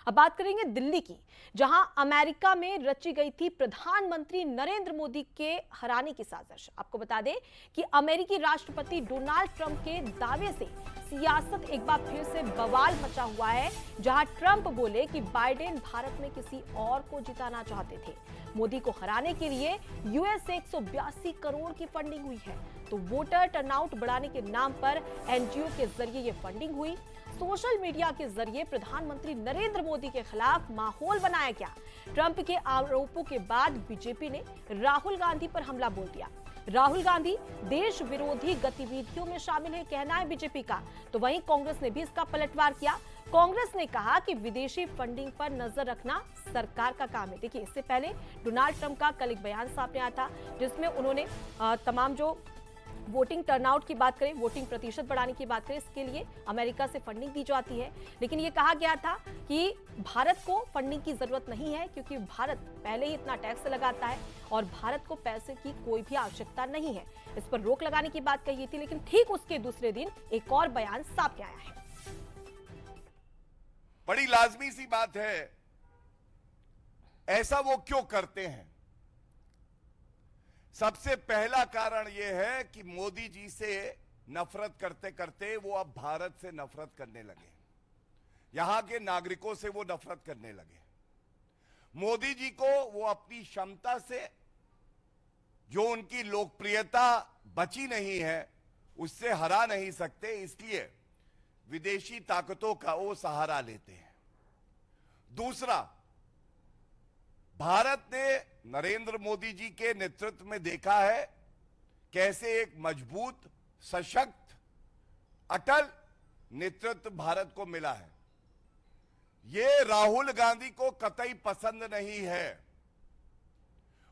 अब बात करेंगे दिल्ली की, जहां अमेरिका में रची गई थी प्रधानमंत्री नरेंद्र मोदी के हराने की साजिश। आपको बता दें कि अमेरिकी राष्ट्रपति डोनाल्ड ट्रंप के दावे से सियासत एक बार फिर से बवाल मचा हुआ है, जहां ट्रंप बोले कि बाइडेन भारत में किसी और को जिताना चाहते थे। मोदी को हराने के लिए यूएस से 182 करोड़ की फंडिंग हुई है। तो वोटर टर्नआउट बढ़ाने के नाम पर एनजीओ के जरिए ये फंडिंग हुई। सोशल मीडिया के जरिए प्रधानमंत्री नरेंद्र मोदी के खिलाफ माहौल बनाया गया। ट्रंप के आरोपों के बाद बीजेपी ने राहुल गांधी पर हमला बोल दिया। राहुल गांधी देश विरोधी गतिविधियों में शामिल है, कहना है बीजेपी का। तो वहीं कांग्रेस ने भी इसका पलटवार किया। कांग्रेस ने कहा कि विदेशी फंडिंग पर नजर रखना सरकार का काम है। देखिए, इससे पहले डोनाल्ड ट्रंप का कल एक बयान सामने आया था, जिसमें उन्होंने तमाम जो वोटिंग टर्नआउट की बात करें, वोटिंग प्रतिशत बढ़ाने की बात करें, इसके लिए अमेरिका से फंडिंग दी जाती है। लेकिन ये कहा गया था कि भारत को फंडिंग की जरूरत नहीं है, क्योंकि भारत पहले ही इतना टैक्स लगाता है और भारत को पैसे की कोई भी आवश्यकता नहीं है। इस पर रोक लगाने की बात कही थी, लेकिन ठीक उसके दूसरे दिन एक और बयान सामने आया है। बड़ी लाजमी सी बात है, ऐसा वो क्यों करते हैं? सबसे पहला कारण यह है कि मोदी जी से नफरत करते करते वो अब भारत से नफरत करने लगे, यहां के नागरिकों से वो नफरत करने लगे। मोदी जी को वो अपनी क्षमता से, जो उनकी लोकप्रियता बची नहीं है, उससे हरा नहीं सकते, इसलिए विदेशी ताकतों का वो सहारा लेते हैं। दूसरा, भारत ने नरेंद्र मोदी जी के नेतृत्व में देखा है कैसे एक मजबूत, सशक्त, अटल नेतृत्व भारत को मिला है। यह राहुल गांधी को कतई पसंद नहीं है,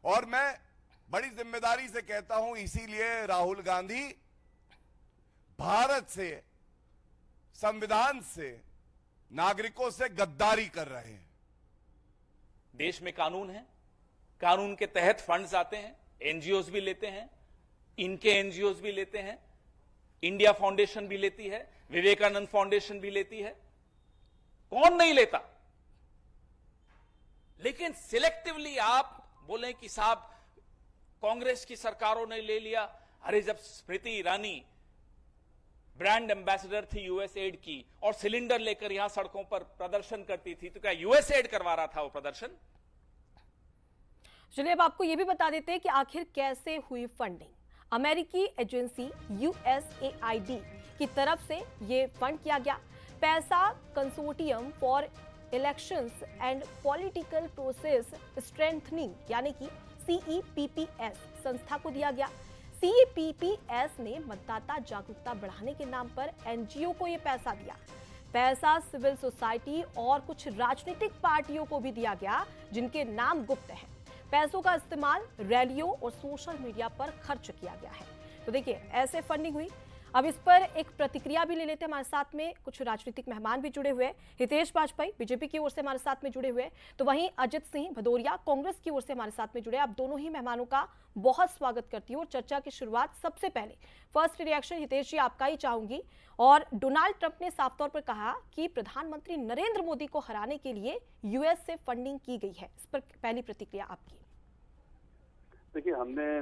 और मैं बड़ी जिम्मेदारी से कहता हूं, इसीलिए राहुल गांधी भारत से, संविधान से, नागरिकों से गद्दारी कर रहे हैं। देश में कानून है, कानून के तहत फंड्स आते हैं, एनजीओज भी लेते हैं, इनके एनजीओज भी लेते हैं, इंडिया फाउंडेशन भी लेती है, विवेकानंद फाउंडेशन भी लेती है, कौन नहीं लेता? लेकिन सिलेक्टिवली आप बोले कि साहब कांग्रेस की सरकारों ने ले लिया। अरे जब स्मृति ईरानी ब्रांड एम्बेसडर थी यूएसएड की और सिलेंडर लेकर यहां सड़कों पर प्रदर्शन करती थी, तो क्या यूएसएड करवा रहा था वो प्रदर्शन? चलिए, अब आपको यह भी बता देते हैं कि आखिर कैसे हुई फंडिंग। अमेरिकी एजेंसी यूएसएआईडी की तरफ से यह फंड किया गया। पैसा consortium for elections and political process strengthening यानी कि सीईपीपीएस संस्था को दिया गया। सीईपीपीएस ने मतदाता जागरूकता बढ़ाने के नाम पर एनजीओ को यह पैसा दिया। पैसा सिविल सोसाइटी और कुछ राजनीतिक पार्टियों को भी दिया गया, जिनके नाम गुप्त हैं। पैसों का इस्तेमाल रैलियों और सोशल मीडिया पर खर्च किया गया है। तो देखिए, ऐसे फंडिंग हुई। अब इस पर एक प्रतिक्रिया भी ले लेते हैं। हमारे साथ में कुछ राजनीतिक मेहमान भी जुड़े हुए हैं। हितेश बाजपेयी बीजेपी की ओर से हमारे साथ में जुड़े हुए हैं, तो वहीं अजित सिंह भदौरिया कांग्रेस की ओर से हमारे साथ में जुड़े। आप दोनों ही मेहमानों का बहुत स्वागत करती हूँ। और चर्चा की शुरुआत सबसे पहले फर्स्ट रिएक्शन हितेश जी आपका ही चाहूंगी। और डोनाल्ड ट्रंप ने साफ तौर पर कहा कि प्रधानमंत्री नरेंद्र मोदी को हराने के लिए यूएस से फंडिंग की गई है, इस पर पहली प्रतिक्रिया आपकी। देखिए, हमने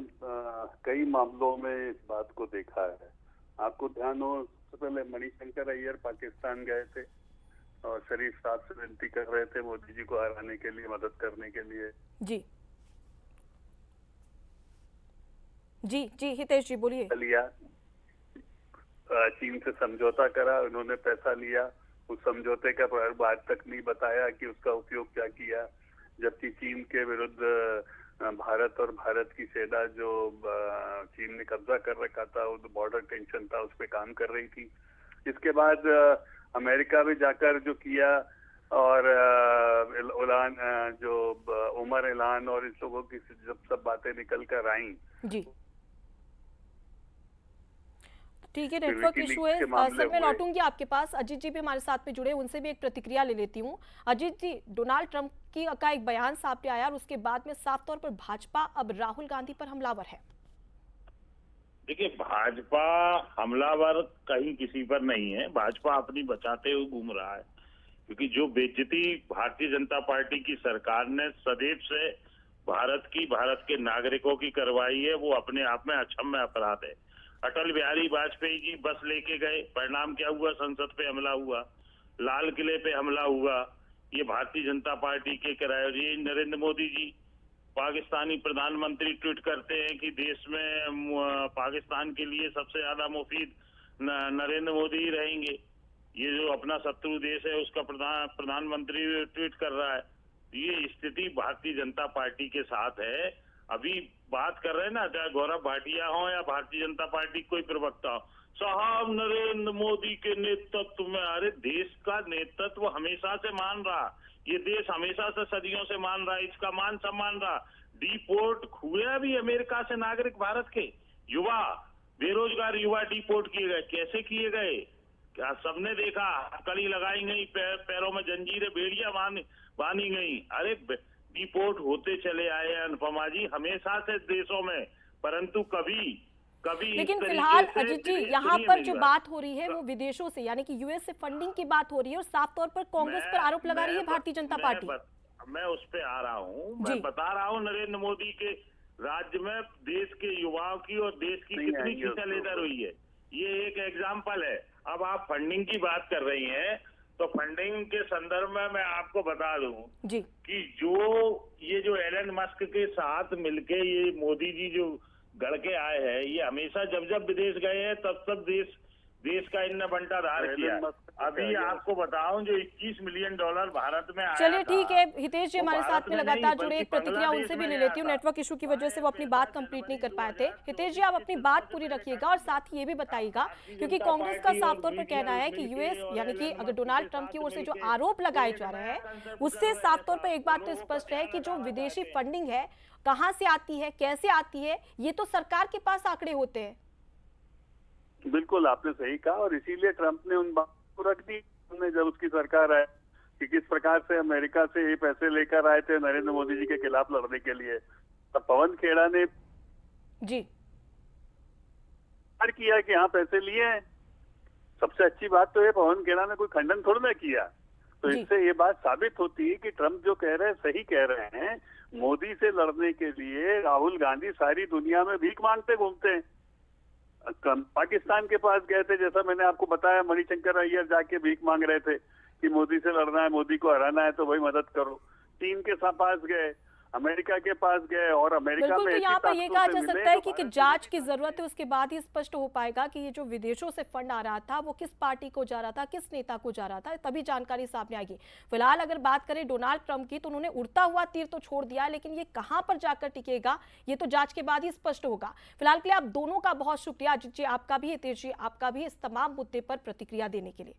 कई मामलों में इस बात को देखा है। आपको ध्यान हो, सबसे पहले मणिशंकर अय्यर पाकिस्तान गए थे और शरीफ साहब से विनती कर रहे थे मोदी जी को हराने के लिए, मदद करने के लिए। जी जी जी हितेश जी बोलिए। लिया, चीन से समझौता करा, उन्होंने पैसा लिया। उस समझौते का आज तक नहीं बताया कि उसका उपयोग क्या किया, जबकि चीन के विरुद्ध भारत और भारत की सेना जो चीन ने कब्जा कर रखा था, वो बॉर्डर टेंशन था, उस पर काम कर रही थी। इसके बाद अमेरिका में जाकर जो किया, और उलान जो उमर ऐलान और इस लोगों की जब सब बातें निकल कर आई जी, ठीक है, नेटवर्क इशू है। सर मैं लौटूंगी आपके पास। अजीत जी भी हमारे साथ में जुड़े, उनसे भी एक प्रतिक्रिया ले लेती हूँ। अजीत जी, डोनाल्ड ट्रंप का एक बयान सामने आया और उसके बाद में साफ तौर पर भाजपा अब राहुल गांधी पर हमलावर है। देखिए, भाजपा हमलावर कहीं किसी पर नहीं है। भाजपा अपनी बचाते हुए घूम रहा है। क्योंकि जो बेइज्जती भारतीय जनता पार्टी की सरकार ने सदैव से भारत के नागरिकों की करवाई है, वो अपने आप में अक्षम्य अपराध है। अटल बिहारी वाजपेयी जी बस लेके गए, परिणाम क्या हुआ? संसद पे हमला हुआ, लाल किले पे हमला हुआ, ये भारतीय जनता पार्टी के कराए। ये नरेंद्र मोदी जी पाकिस्तानी प्रधानमंत्री ट्वीट करते हैं कि देश में पाकिस्तान के लिए सबसे ज्यादा मुफीद नरेंद्र मोदी ही रहेंगे। ये जो अपना शत्रु देश है उसका प्रधानमंत्री ट्वीट कर रहा है। ये स्थिति भारतीय जनता पार्टी के साथ है। अभी बात कर रहे हैं ना, चाहे गौरव भाटिया हो या भारतीय जनता पार्टी कोई प्रवक्ता हो, साहब नरेंद्र मोदी के नेतृत्व में, अरे देश का नेतृत्व हमेशा से मान रहा, ये देश हमेशा से सदियों से मान रहा, इसका मान सम्मान रहा। डिपोर्ट हुए अभी अमेरिका से नागरिक भारत के युवा, बेरोजगार युवा डिपोर्ट किए गए। कैसे किए गए? क्या सबने देखा? कड़ी लगाई गई, पैरों में जंजीरें, बेड़ियां बांधी गई। अरे डिपोर्ट होते चले आए अनुपमा जी हमेशा से देशों में, परंतु कभी लेकिन फिलहाल अजीत जी यहाँ पर जो बात हो रही है वो विदेशों से, यानी कि यूएस से फंडिंग की बात हो रही है और साफ तौर पर कांग्रेस पर आरोप लगा रही है भारतीय जनता पार्टी। मैं उस पे आ रहा हूँ, मैं बता रहा हूँ नरेंद्र मोदी के राज्य में देश के युवाओं की और देश की कितनी खींचालेदर हुई है, ये एक एग्जाम्पल है। अब आप फंडिंग की बात कर रही हैं, तो फंडिंग के संदर्भ में मैं आपको बता दूं जी कि ये जो एलन मस्क के साथ मिलके ये मोदी जी जो गढ़ के आए हैं, ये हमेशा जब विदेश गए हैं तब देश का इनने बंटाधार किया। अभी आपको बताऊं जो $21 मिलियन भारत में आया। चलिए ठीक है, हितेश जी हमारे साथ में लगातार जुड़े, एक प्रतिक्रिया उनसे भी ले लेती हूँ। नेटवर्क इशू की वजह से वो अपनी बात कंप्लीट नहीं कर पाए थे। हितेश जी आप अपनी बात पूरी रखिएगा और साथ ही ये भी बताइएगा, क्योंकि कांग्रेस का साफ तौर पर कहना है कि यूएस, यानी कि अगर डोनाल्ड ट्रंप की ओर से जो आरोप लगाए जा रहे हैं उससे साफ तौर पर एक बात तो स्पष्ट है कि जो विदेशी फंडिंग है कहाँ से आती है, कैसे आती है, ये तो सरकार के पास आंकड़े होते हैं। बिल्कुल आपने सही कहा, और इसीलिए ट्रंप ने उन बातों को रख दी जब उसकी सरकार आई कि किस प्रकार से अमेरिका से ये पैसे लेकर आए थे नरेंद्र मोदी जी के खिलाफ लड़ने के लिए। तब पवन खेड़ा ने जी किया कि हाँ पैसे लिए हैं। सबसे अच्छी बात तो है पवन खेड़ा ने कोई खंडन थोड़ा ना किया। तो इससे ये बात साबित होती है कि ट्रंप जो कह रहे हैं सही कह रहे हैं। मोदी से लड़ने के लिए राहुल गांधी सारी दुनिया में भीख मांगते घूमते हैं। पाकिस्तान के पास गए थे, जैसा मैंने आपको बताया, मणिशंकर अय्यर जाके भीख मांग रहे थे कि मोदी से लड़ना है, मोदी को हराना है तो भाई मदद करो। चीन के पास गए, अमेरिका के पास गए, और अमेरिका में तो यहाँ पर ये कहा जा सकता है कि जांच की जरूरत है, उसके बाद ही स्पष्ट हो पाएगा कि ये जो विदेशों से फंड आ रहा था वो किस पार्टी को जा रहा था, किस नेता को जा रहा था, तभी जानकारी सामने आएगी। फिलहाल अगर बात करें डोनाल्ड ट्रंप की, तो उन्होंने उड़ता हुआ तीर तो छोड़ दिया, लेकिन ये कहां पर जाकर टिकेगा ये तो जांच के बाद ही स्पष्ट होगा। फिलहाल के लिए आप दोनों का बहुत शुक्रिया, अजीत जी आपका भी, हितेश जी आपका भी, इस तमाम मुद्दे पर प्रतिक्रिया देने के लिए।